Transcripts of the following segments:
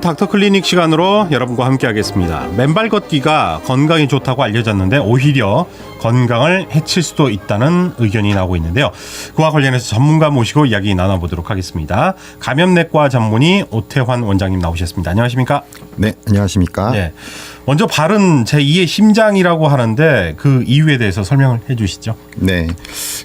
닥터 클리닉 시간으로 여러분과 함께 하겠습니다. 맨발 걷기가 건강에 좋다고 알려졌는데 오히려 건강을 해칠 수도 있다는 의견이 나오고 있는데요. 그와 관련해서 전문가 모시고 이야기 나눠보도록 하겠습니다. 감염내과 전문의 오태환 원장님 나오셨습니다. 안녕하십니까? 네, 안녕하십니까? 네. 먼저 발은 제2의 심장이라고 하는데 그 이유에 대해서 설명을 해 주시죠. 네,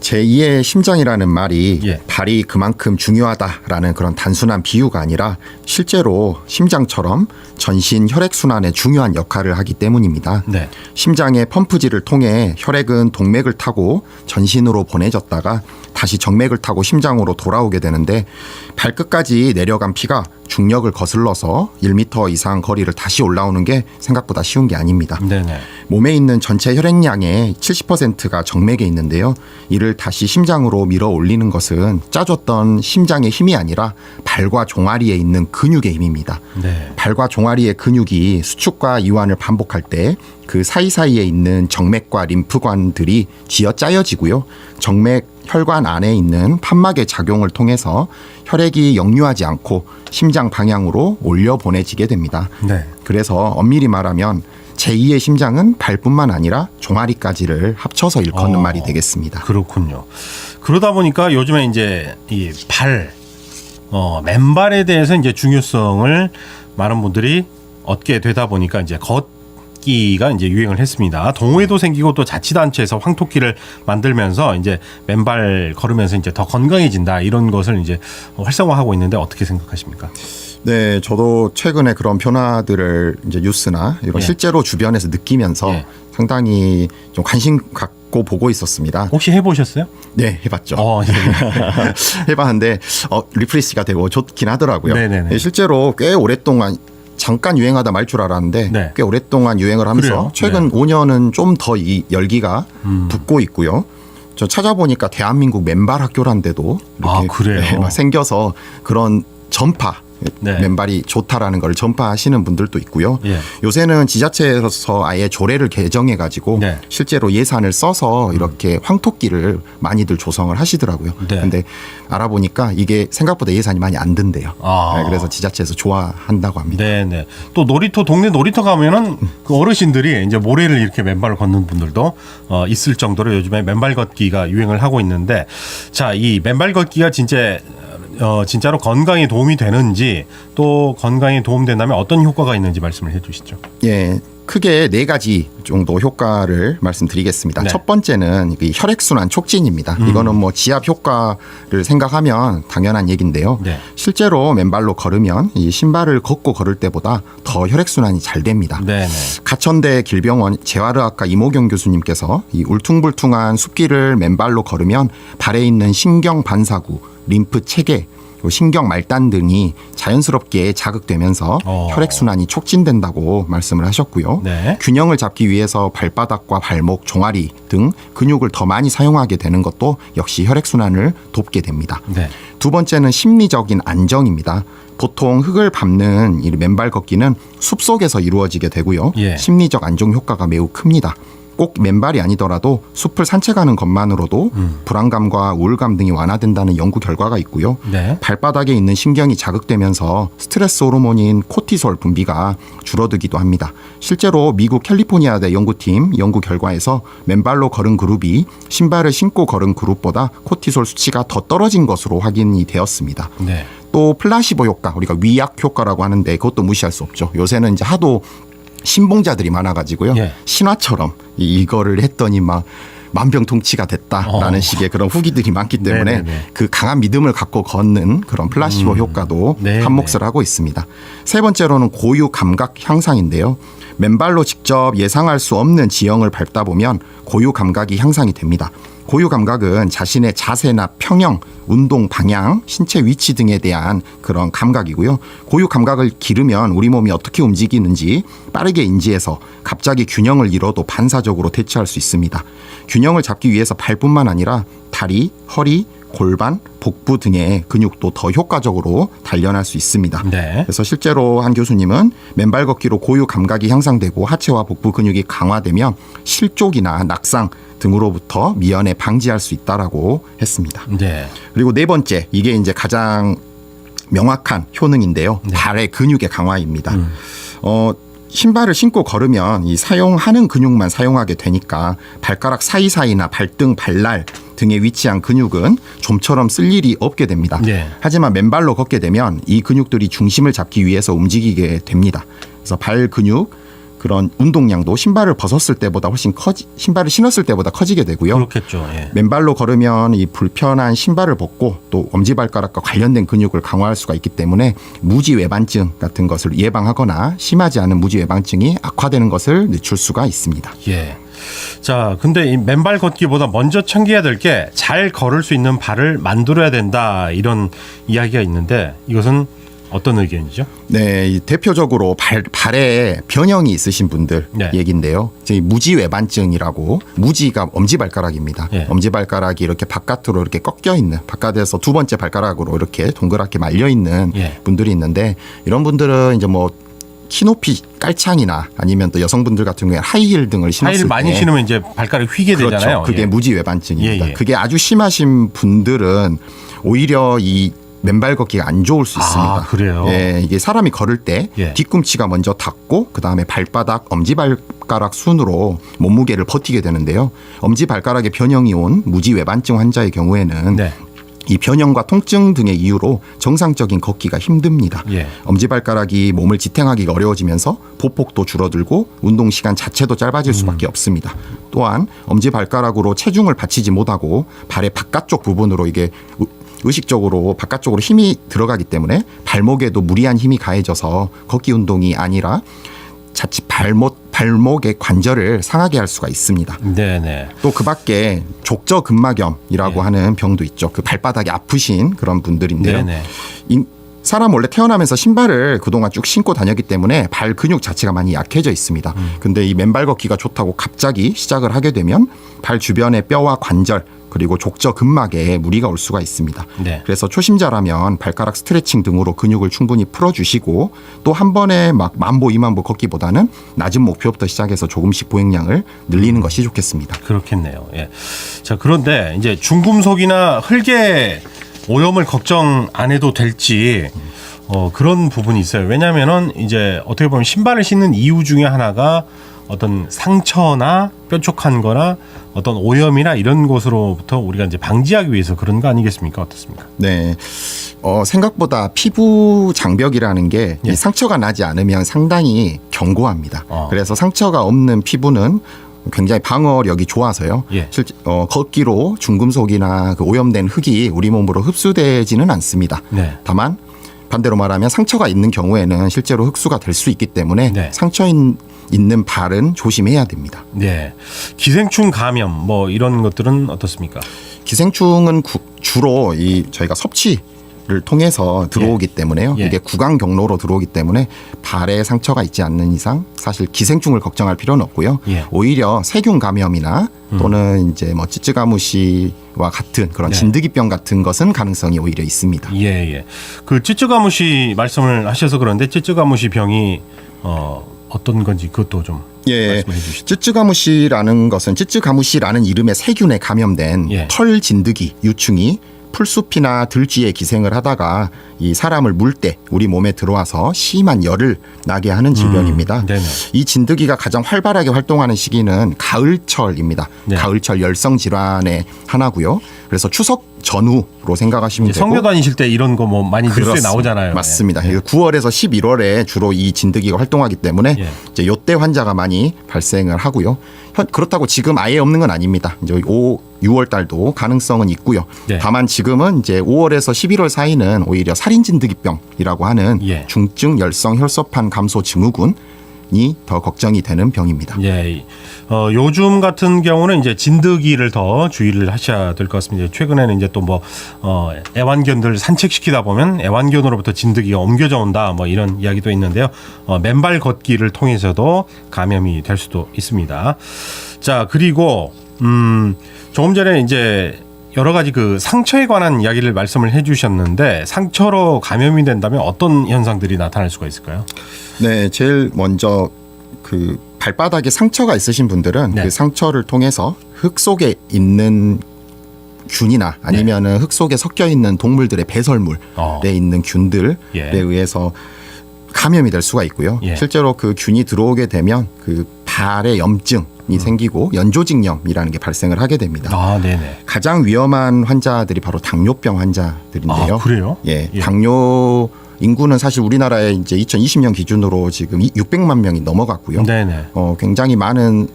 제2의 심장이라는 말이 예. 발이 그만큼 중요하다라는 그런 단순한 비유가 아니라 실제로 심장처럼 전신 혈액순환에 중요한 역할을 하기 때문입니다. 네. 심장의 펌프질을 통해 혈액은 동맥을 타고 전신으로 보내졌다가 다시 정맥을 타고 심장으로 돌아오게 되는데 발끝까지 내려간 피가 중력을 거슬러서 1m 이상 거리를 다시 올라오는 게 생각보다 쉬운 게 아닙니다. 네네. 몸에 있는 전체 혈액량의 70%가 정맥에 있는데요. 이를 다시 심장으로 밀어 올리는 것은 짜줬던 심장의 힘이 아니라 발과 종아리에 있는 근육의 힘입니다. 네. 발과 종아리의 근육이 수축과 이완을 반복할 때 그 사이사이에 있는 정맥과 림프관들이 쥐어짜여지고요. 정맥 혈관 안에 있는 판막의 작용을 통해서 혈액이 역류하지 않고 심장 방향으로 올려 보내지게 됩니다. 네. 그래서 엄밀히 말하면 제2의 심장은 발뿐만 아니라 종아리까지를 합쳐서 일컫는 말이 되겠습니다. 그렇군요. 그러다 보니까 요즘에 이제 이 맨발에 대해서 이제 중요성을 많은 분들이 얻게 되다 보니까 이제 걷기가 이제 유행을 했습니다. 동호회도 생기고 또 자치단체에서 황토끼를 만들면서 이제 맨발 걸으면서 이제 더 건강해진다 이런 것을 이제 활성화하고 있는데 어떻게 생각하십니까? 네, 저도 최근에 그런 변화들을 이제 뉴스나 이런 예. 실제로 주변에서 느끼면서 예. 상당히 좀 관심 갖고 보고 있었습니다. 혹시 해보셨어요? 네, 해봤죠. 예. 해봤는데 리프레시가 되고 좋긴 하더라고요. 네네네. 실제로 꽤 오랫동안 잠깐 유행하다 말 줄 알았는데 네. 꽤 오랫동안 유행을 하면서 그래요? 최근 5년은 좀 더 이 열기가 붙고 있고요. 저 찾아보니까 대한민국 맨발 학교란 데도 이렇게 아, 그래요? 막 생겨서 그런 전파 네. 맨발이 좋다라는 걸 전파하시는 분들도 있고요. 예. 요새는 지자체에서 아예 조례를 개정해 가지고 네. 실제로 예산을 써서 이렇게 황토끼를 많이들 조성을 하시더라고요. 네. 근데 알아보니까 이게 생각보다 예산이 많이 안 든대요. 아. 네, 그래서 지자체에서 좋아한다고 합니다. 네네. 또 동네 놀이터 가면은 그 어르신들이 이제 모래를 이렇게 맨발을 걷는 분들도 있을 정도로 요즘에 맨발 걷기가 유행을 하고 있는데, 자, 이 맨발 걷기가 진짜로 건강에 도움이 되는지, 또 건강에 도움된다면 어떤 효과가 있는지 말씀을 해주시죠. 예, 크게 4가지 정도 효과를 말씀드리겠습니다. 네. 첫 번째는 이 혈액순환 촉진입니다. 이거는 뭐 지압 효과를 생각하면 당연한 얘기인데요. 네. 실제로 맨발로 걸으면 이 신발을 걷고 걸을 때보다 더 혈액순환이 잘 됩니다. 네네. 가천대 길병원 재활의학과 이모경 교수님께서 이 울퉁불퉁한 숲길을 맨발로 걸으면 발에 있는 신경 반사구, 림프 체계, 신경 말단 등이 자연스럽게 자극되면서 혈액순환이 촉진된다고 말씀을 하셨고요. 네. 균형을 잡기 위해서 발바닥과 발목, 종아리 등 근육을 더 많이 사용하게 되는 것도 역시 혈액순환을 돕게 됩니다. 네. 두 번째는 심리적인 안정입니다. 보통 흙을 밟는 이 맨발 걷기는 숲속에서 이루어지게 되고요. 예. 심리적 안정 효과가 매우 큽니다. 꼭 맨발이 아니더라도 숲을 산책하는 것만으로도 불안감과 우울감 등이 완화된다는 연구 결과가 있고요. 네. 발바닥에 있는 신경이 자극되면서 스트레스 호르몬인 코티솔 분비가 줄어들기도 합니다. 실제로 미국 캘리포니아대 연구팀 연구 결과에서 맨발로 걸은 그룹이 신발을 신고 걸은 그룹보다 코티솔 수치가 더 떨어진 것으로 확인이 되었습니다. 네. 또 플라시보 효과, 우리가 위약 효과라고 하는데 그것도 무시할 수 없죠. 요새는 이제 하도 신봉자들이 많아가지고요. 예. 신화처럼 이거를 했더니 막 만병통치가 됐다라는 식의 그런 후기들이 많기 때문에 네네네. 그 강한 믿음을 갖고 걷는 그런 플라시보 효과도 네네. 한몫을 하고 있습니다. 세 번째로는 고유 감각 향상인데요. 맨발로 직접 예상할 수 없는 지형을 밟다 보면 고유 감각이 향상이 됩니다. 고유 감각은 자신의 자세나 평형, 운동 방향, 신체 위치 등에 대한 그런 감각이고요. 고유 감각을 기르면 우리 몸이 어떻게 움직이는지 빠르게 인지해서 갑자기 균형을 잃어도 반사적으로 대처할 수 있습니다. 균형을 잡기 위해서 발뿐만 아니라 다리, 허리, 골반, 복부 등의 근육도 더 효과적으로 단련할 수 있습니다. 네. 그래서 실제로 한 교수님은 맨발 걷기로 고유 감각이 향상되고 하체와 복부 근육이 강화되면 실족이나 낙상 등으로부터 미연에 방지할 수 있다라고 했습니다. 네. 그리고 네 번째, 이게 이제 가장 명확한 효능인데요. 네. 발의 근육의 강화입니다. 신발을 신고 걸으면 이 사용하는 근육만 사용하게 되니까 발가락 사이사이나 발등, 발날 등에 위치한 근육은 좀처럼 쓸 일이 없게 됩니다. 네. 하지만 맨발로 걷게 되면 이 근육들이 중심을 잡기 위해서 움직이게 됩니다. 그래서 발 근육 그런 운동량도 신발을 벗었을 때보다 훨씬 신발을 신었을 때보다 커지게 되고요. 그렇겠죠. 예. 맨발로 걸으면 이 불편한 신발을 벗고 또 엄지발가락과 관련된 근육을 강화할 수가 있기 때문에 무지외반증 같은 것을 예방하거나 심하지 않은 무지외반증이 악화되는 것을 늦출 수가 있습니다. 예. 자, 근데 이 맨발 걷기보다 먼저 챙겨야 될 게 잘 걸을 수 있는 발을 만들어야 된다 이런 이야기가 있는데 이것은 어떤 의견이죠? 네, 이 대표적으로 발에 변형이 있으신 분들 네. 얘긴데요. 저희 무지외반증이라고 무지가 엄지발가락입니다. 네. 엄지발가락이 이렇게 바깥으로 이렇게 꺾여 있는 바깥에서 두 번째 발가락으로 이렇게 동그랗게 말려 있는 네. 분들이 있는데 이런 분들은 이제 뭐 키높이 깔창이나 아니면 또 여성분들 같은 경우에 하이힐 등을 신었을 하이힐 때 많이 신으면 이제 발가락이 휘게 그렇죠. 되잖아요. 그게 예. 무지외반증입니다. 예, 예. 그게 아주 심하신 분들은 오히려 이 맨발 걷기가 안 좋을 수 있습니다. 아, 그래요? 예, 이게 사람이 걸을 때 예. 뒤꿈치가 먼저 닿고 그 다음에 발바닥, 엄지발가락 순으로 몸무게를 버티게 되는데요. 엄지발가락에 변형이 온 무지외반증 환자의 경우에는 네. 이 변형과 통증 등의 이유로 정상적인 걷기가 힘듭니다. 예. 엄지발가락이 몸을 지탱하기가 어려워지면서 보폭도 줄어들고 운동 시간 자체도 짧아질 수밖에 없습니다. 또한 엄지발가락으로 체중을 받치지 못하고 발의 바깥쪽 부분으로 이게 의식적으로 바깥쪽으로 힘이 들어가기 때문에 발목에도 무리한 힘이 가해져서 걷기 운동이 아니라 자칫 발목의 관절을 상하게 할 수가 있습니다. 네네. 또 그 밖에 족저근막염이라고 네. 하는 병도 있죠. 그 발바닥이 아프신 그런 분들인데요. 네네. 사람 원래 태어나면서 신발을 그동안 쭉 신고 다녔기 때문에 발 근육 자체가 많이 약해져 있습니다. 근데 이 맨발 걷기가 좋다고 갑자기 시작을 하게 되면 발 주변의 뼈와 관절 그리고 족저근막에 무리가 올 수가 있습니다. 네. 그래서 초심자라면 발가락 스트레칭 등으로 근육을 충분히 풀어주시고 또 한 번에 막 1000보 2000보 걷기보다는 낮은 목표부터 시작해서 조금씩 보행량을 늘리는 것이 좋겠습니다. 그렇겠네요. 예. 자, 그런데 이제 중금속이나 흙의 오염을 걱정 안 해도 될지 그런 부분이 있어요. 왜냐하면은 이제 어떻게 보면 신발을 신는 이유 중에 하나가 어떤 상처나 뾰족한 거나 어떤 오염이나 이런 것으로부터 우리가 이제 방지하기 위해서 그런 거 아니겠습니까? 어떻습니까? 네. 생각보다 피부 장벽이라는 게 예. 이 상처가 나지 않으면 상당히 견고합니다. 어. 그래서 상처가 없는 피부는 굉장히 방어력이 좋아서요. 예. 실제 걷기로 중금속이나 그 오염된 흙이 우리 몸으로 흡수되지는 않습니다. 네. 다만 반대로 말하면 상처가 있는 경우에는 실제로 흡수가 될 수 있기 때문에 네. 상처 있는 발은 조심해야 됩니다. 네. 기생충 감염 뭐 이런 것들은 어떻습니까? 기생충은 주로 저희가 섭취를 통해서 들어오기 때문에요. 예. 이게 구강 경로로 들어오기 때문에 발에 상처가 있지 않는 이상 사실 기생충을 걱정할 필요는 없고요. 예. 오히려 세균 감염이나 또는 이제 뭐 찌찌가무시와 같은 그런 네. 진드기병 같은 것은 가능성이 오히려 있습니다. 예, 예. 그 찌찌가무시 말씀을 하셔서 그런데 찌찌가무시 병이 어떤 건지 그것도 좀 예, 말씀해 주시죠. 찌찌가무시라는 것은 찌찌가무시라는 이름의 세균에 감염된 예. 털 진드기 유충이 풀숲이나 들쥐에 기생을 하다가 이 사람을 물 때 우리 몸에 들어와서 심한 열을 나게 하는 질병입니다. 네네. 이 진드기가 가장 활발하게 활동하는 시기는 가을철입니다. 네. 가을철 열성 질환의 하나고요. 그래서 추석 전후로 생각하시면 되고 성교 다니실 때 이런 거 뭐 많이 뉴스에 그렇습니다. 나오잖아요. 맞습니다. 예. 9월에서 11월에 주로 이 진드기가 활동하기 때문에 예. 이제 요때 환자가 많이 발생을 하고요. 그렇다고 지금 아예 없는 건 아닙니다. 이제 6월 달도 가능성은 있고요. 네. 다만 지금은 이제 5월에서 11월 사이는 오히려 살인 진드기병이라고 하는 예. 중증 열성 혈소판 감소 증후군이 더 걱정이 되는 병입니다. 예. 요즘 같은 경우는 이제 진드기를 더 주의를 하셔야 될 것 같습니다. 최근에는 이제 또 뭐 애완견들 산책시키다 보면 애완견으로부터 진드기가 옮겨져 온다 뭐 이런 이야기도 있는데요. 맨발 걷기를 통해서도 감염이 될 수도 있습니다. 자, 그리고 조금 전에 이제 여러 가지 그 상처에 관한 이야기를 말씀을 해주셨는데 상처로 감염이 된다면 어떤 현상들이 나타날 수가 있을까요? 네, 제일 먼저 그 발바닥에 상처가 있으신 분들은 네. 그 상처를 통해서 흙 속에 있는 균이나 아니면은 흙 속에 섞여 있는 동물들의 배설물에 있는 균들에 의해서 감염이 될 수가 있고요. 실제로 그 균이 들어오게 되면 그 발에 염증이 생기고 연조직염이라는 게 발생을 하게 됩니다. 네네. 가장 위험한 환자들이 바로 당뇨병 환자들인데요. 그래요? 당뇨 인구는 사실 우리나라에 이제 2020년 기준으로 지금 600만 명이 넘어갔고요. 네네. 굉장히 많은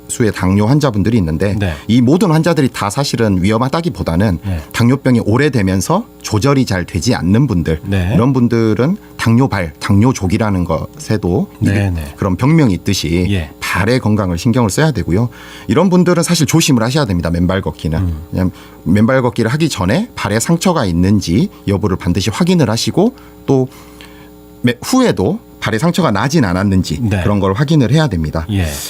수의 당뇨 환자분들이 있는데 이 모든 환자들이 다 사실은 위험하다기보다는 당뇨병이 오래되면서 조절이 잘 되지 않는 분들 이런 분들은 당뇨발, 당뇨족이라는 것에도 그런 병명이 있듯이 발의 건강을 신경을 써야 되고요. 이런 분들은 사실 조심을 하셔야 됩니다. 맨발 걷기는. 왜냐하면 맨발 걷기를 하기 전에 발에 상처가 있는지 여부를 반드시 확인을 하시고 또 후에도 발에 상처가 나진 않았는지 그런 걸 확인을 해야 됩니다.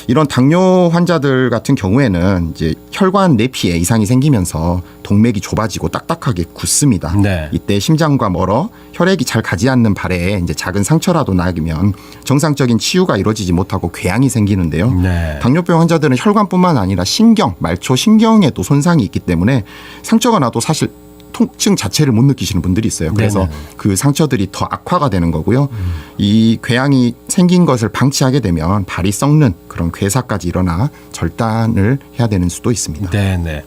이런 당뇨 환자들 같은 경우에는 이제 혈관 내피에 이상이 생기면서 동맥이 좁아지고 딱딱하게 굳습니다. 이때 심장과 멀어 혈액이 잘 가지 않는 발에 이제 작은 상처라도 나면 정상적인 치유가 이루어지지 못하고 궤양이 생기는데요. 당뇨병 환자들은 혈관뿐만 아니라 신경, 말초 신경에도 손상이 있기 때문에 상처가 나도 사실 통증 자체를 못 느끼시는 분들이 있어요. 그래서 그 상처들이 더 악화가 되는 거고요. 이 궤양이 생긴 것을 방치하게 되면 발이 썩는 그런 괴사까지 일어나 절단을 해야 되는 수도 있습니다. 네네.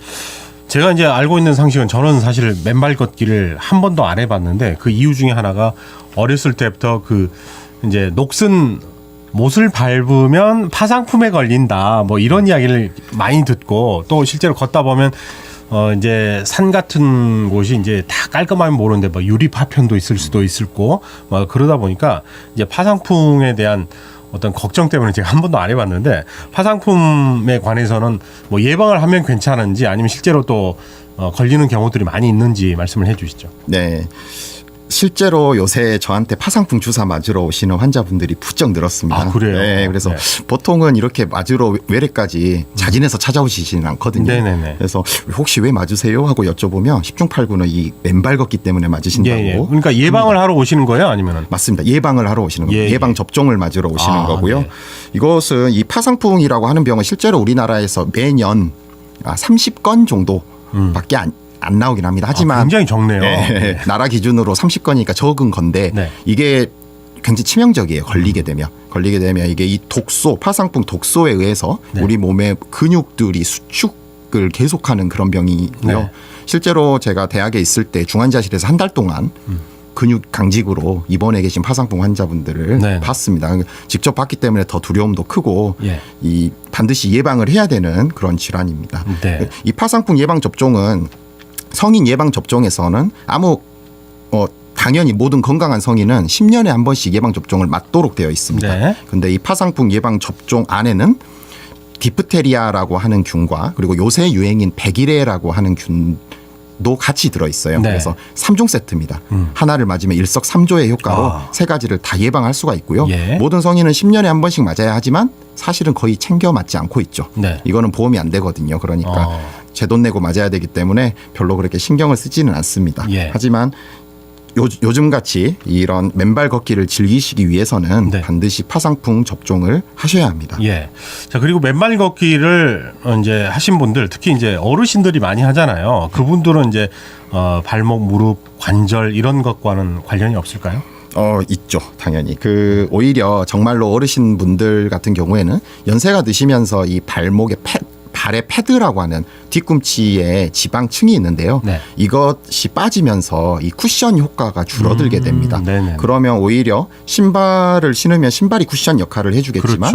제가 이제 알고 있는 상식은 저는 사실 맨발 걷기를 한 번도 안 해봤는데 그 이유 중에 하나가 어렸을 때부터 그 이제 녹슨 못을 밟으면 파상품에 걸린다 뭐 이런 이야기를 많이 듣고 또 실제로 걷다 보면 이제 산 같은 곳이 이제 다 깔끔하면 모르는데 뭐 유리 파편도 있을 수도 있을 거고 뭐 그러다 보니까 이제 파상풍에 대한 어떤 걱정 때문에 제가 한 번도 안 해봤는데 파상품에 관해서는 뭐 예방을 하면 괜찮은지 아니면 실제로 또 걸리는 경우들이 많이 있는지 말씀을 해주시죠. 네. 실제로 요새 저한테 파상풍 주사 맞으러 오시는 환자분들이 부쩍 늘었습니다. 그래요? 네, 그래서 보통은 이렇게 맞으러 외래까지 자진해서 찾아오시지는 않거든요. 그래서 혹시 왜 맞으세요? 하고 여쭤보면 10중 8구는 이 맨발 걷기 때문에 맞으신다고. 그러니까 예방을 하러 오시는 거예요? 아니면은? 맞습니다. 예방을 하러 오시는 거예요. 예방 접종을 맞으러 오시는 거고요. 이것은 이 파상풍이라고 하는 병은 실제로 우리나라에서 매년 30건 정도밖에 안 나오긴 합니다. 하지만 굉장히 적네요. 나라 기준으로 30건이니까 적은 건데 이게 굉장히 치명적이에요. 걸리게 되면 이게 이 독소, 파상풍 독소에 의해서 우리 몸의 근육들이 수축을 계속하는 그런 병이고요. 실제로 제가 대학에 있을 때 중환자실에서 한 달 동안 근육 강직으로 입원해 계신 파상풍 환자분들을 봤습니다. 직접 봤기 때문에 더 두려움도 크고 이 반드시 예방을 해야 되는 그런 질환입니다. 이 파상풍 예방 접종은 성인 예방 접종에서는 당연히 모든 건강한 성인은 10년에 한 번씩 예방 접종을 맞도록 되어 있습니다. 그런데 이 파상풍 예방 접종 안에는 디프테리아라고 하는 균과 그리고 요새 유행인 백일해라고 하는 균도 같이 들어 있어요. 그래서 3종 세트입니다. 하나를 맞으면 일석삼조의 효과로 세 가지를 다 예방할 수가 있고요. 모든 성인은 10년에 한 번씩 맞아야 하지만 사실은 거의 챙겨 맞지 않고 있죠. 이거는 보험이 안 되거든요. 그러니까 제 돈 내고 맞아야 되기 때문에 별로 그렇게 신경을 쓰지는 않습니다. 하지만 요즘같이 이런 맨발 걷기를 즐기시기 위해서는 반드시 파상풍 접종을 하셔야 합니다. 자, 그리고 맨발 걷기를 이제 하신 분들, 특히 이제 어르신들이 많이 하잖아요. 그분들은 이제 발목, 무릎, 관절 이런 것과는 관련이 없을까요? 있죠. 당연히. 오히려 정말로 어르신분들 같은 경우에는 연세가 드시면서 이 발의 패드라고 하는 뒤꿈치에 지방층이 있는데요. 이것이 빠지면서 이 쿠션 효과가 줄어들게 됩니다. 그러면 오히려 신발을 신으면 신발이 쿠션 역할을 해주겠지만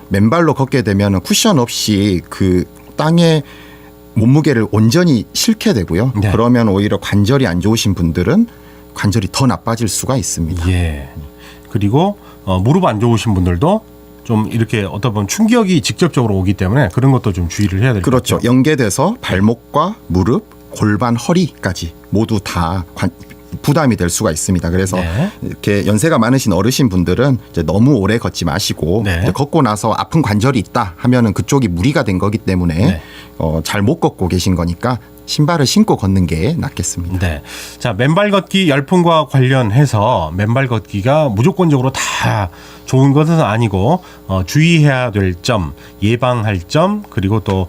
맨발로 걷게 되면 쿠션 없이 그 땅에 몸무게를 온전히 실게 되고요. 그러면 오히려 관절이 안 좋으신 분들은 관절이 더 나빠질 수가 있습니다. 그리고 무릎 안 좋으신 분들도 좀 이렇게 어떤 보면 충격이 직접적으로 오기 때문에 그런 것도 좀 주의를 해야 될 것 같아요. 연계돼서 발목과 무릎, 골반, 허리까지 모두 다 부담이 될 수가 있습니다. 그래서 이렇게 연세가 많으신 어르신 분들은 이제 너무 오래 걷지 마시고 이제 걷고 나서 아픈 관절이 있다 하면은 그쪽이 무리가 된 거기 때문에 잘 못 걷고 계신 거니까 신발을 신고 걷는 게 낫겠습니다. 네. 자, 맨발 걷기 열풍과 관련해서 맨발 걷기가 무조건적으로 다 좋은 것은 아니고 주의해야 될 점, 예방할 점, 그리고 또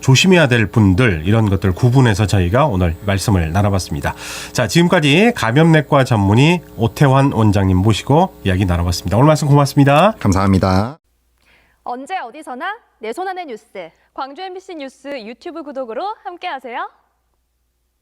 조심해야 될 분들 이런 것들 구분해서 저희가 오늘 말씀을 나눠봤습니다. 자, 지금까지 감염내과 전문의 오태환 원장님 모시고 이야기 나눠봤습니다. 오늘 말씀 고맙습니다. 감사합니다. 언제 어디서나 내 손 안의 뉴스. 광주 MBC 뉴스 유튜브 구독으로 함께하세요.